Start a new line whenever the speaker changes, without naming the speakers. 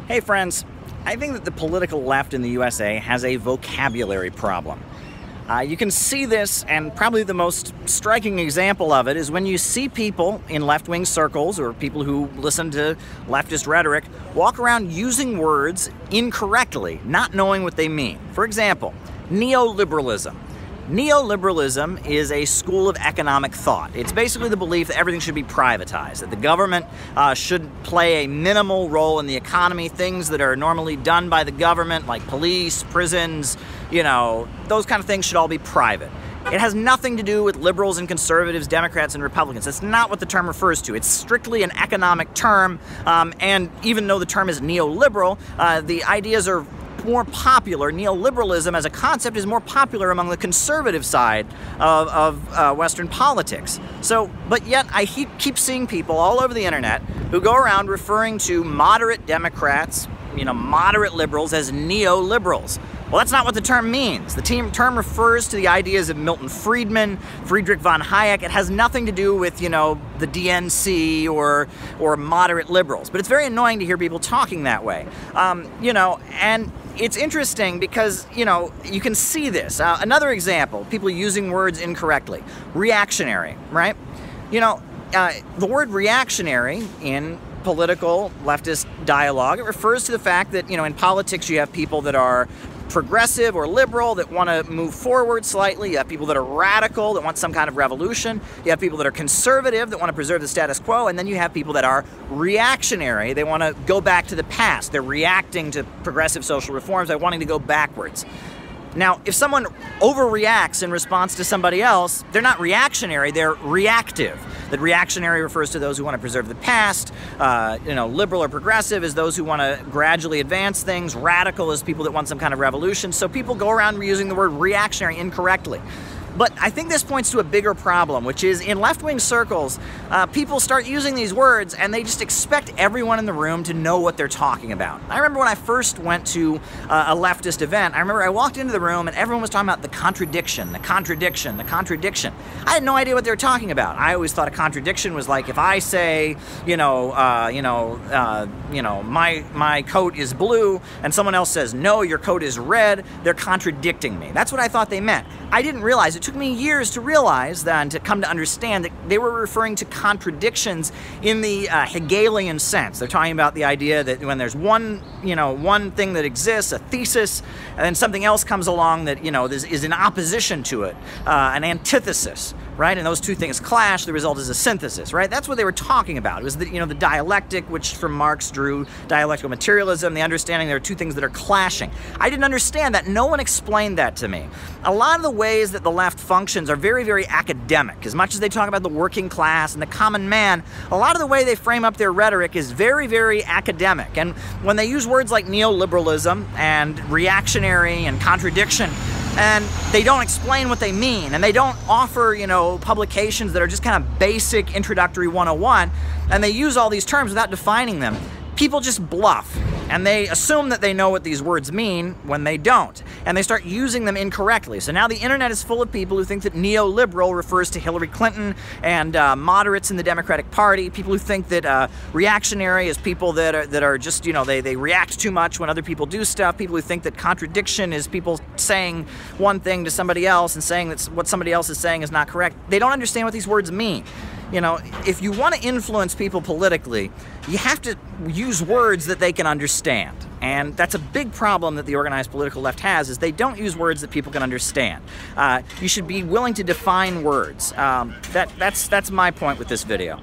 Hey friends, I think that the political left in the USA has a vocabulary problem. You can see this, and probably the most striking example of it is when you see people in left-wing circles or people who listen to leftist rhetoric walk around using words incorrectly, not knowing what they mean. For example, neoliberalism. Neoliberalism is a school of economic thought. It's basically the belief that everything should be privatized, that the government should play a minimal role in the economy, things that are normally done by the government, like police, prisons, those kind of things should all be private. It has nothing to do with liberals and conservatives, Democrats and Republicans. That's not what the term refers to. It's strictly an economic term, and even though the term is neoliberal, the ideas are more popular. Neoliberalism as a concept is more popular among the conservative side of Western politics. But yet I keep seeing people all over the internet who go around referring to moderate Democrats, moderate liberals as neoliberals. Well, that's not what the term means. The term refers to the ideas of Milton Friedman, Friedrich von Hayek. It has nothing to do with, the DNC or moderate liberals. But it's very annoying to hear people talking that way. And it's interesting because, you can see this. Another example, people using words incorrectly. Reactionary, right? The word reactionary in political leftist dialogue, it refers to the fact that, in politics you have people that are progressive or liberal that want to move forward slightly. You have people that are radical that want some kind of revolution. You have people that are conservative that want to preserve the status quo. And then you have people that are reactionary. They want to go back to the past. They're reacting to progressive social reforms by wanting to go backwards. Now, if someone overreacts in response to somebody else, they're not reactionary, they're reactive. That reactionary refers to those who want to preserve the past. Liberal or progressive is those who want to gradually advance things. Radical is people that want some kind of revolution. So people go around using the word reactionary incorrectly. But I think this points to a bigger problem, which is in left-wing circles, people start using these words and they just expect everyone in the room to know what they're talking about. I remember when I first went to a leftist event, I remember I walked into the room and everyone was talking about the contradiction, the contradiction, the contradiction. I had no idea what they were talking about. I always thought a contradiction was like if I say, my coat is blue and someone else says, no, your coat is red, they're contradicting me. That's what I thought they meant. I didn't realize, it took me years to realize that and to come to understand that they were referring to contradictions in the Hegelian sense. They're talking about the idea that when there's one thing that exists, a thesis, and then something else comes along that, is in opposition to it, an antithesis, right? And those two things clash, the result is a synthesis, right? That's what they were talking about. It was the dialectic, which from Marx drew dialectical materialism, the understanding there are two things that are clashing. I didn't understand that. No one explained that to me. A lot of the ways that the left functions are very, very academic. As much as they talk about the working class and the common man, a lot of the way they frame up their rhetoric is very, very academic. And when they use words like neoliberalism and reactionary and contradiction, and they don't explain what they mean, and they don't offer, publications that are just kind of basic introductory 101, and they use all these terms without defining them, people just bluff. And they assume that they know what these words mean when they don't. And they start using them incorrectly. So now the internet is full of people who think that neoliberal refers to Hillary Clinton and moderates in the Democratic Party. People who think that reactionary is people that are just, they react too much when other people do stuff. People who think that contradiction is people saying one thing to somebody else and saying that what somebody else is saying is not correct. They don't understand what these words mean. If you want to influence people politically, you have to use words that they can understand. And that's a big problem that the organized political left has, is they don't use words that people can understand. You should be willing to define words. That's my point with this video.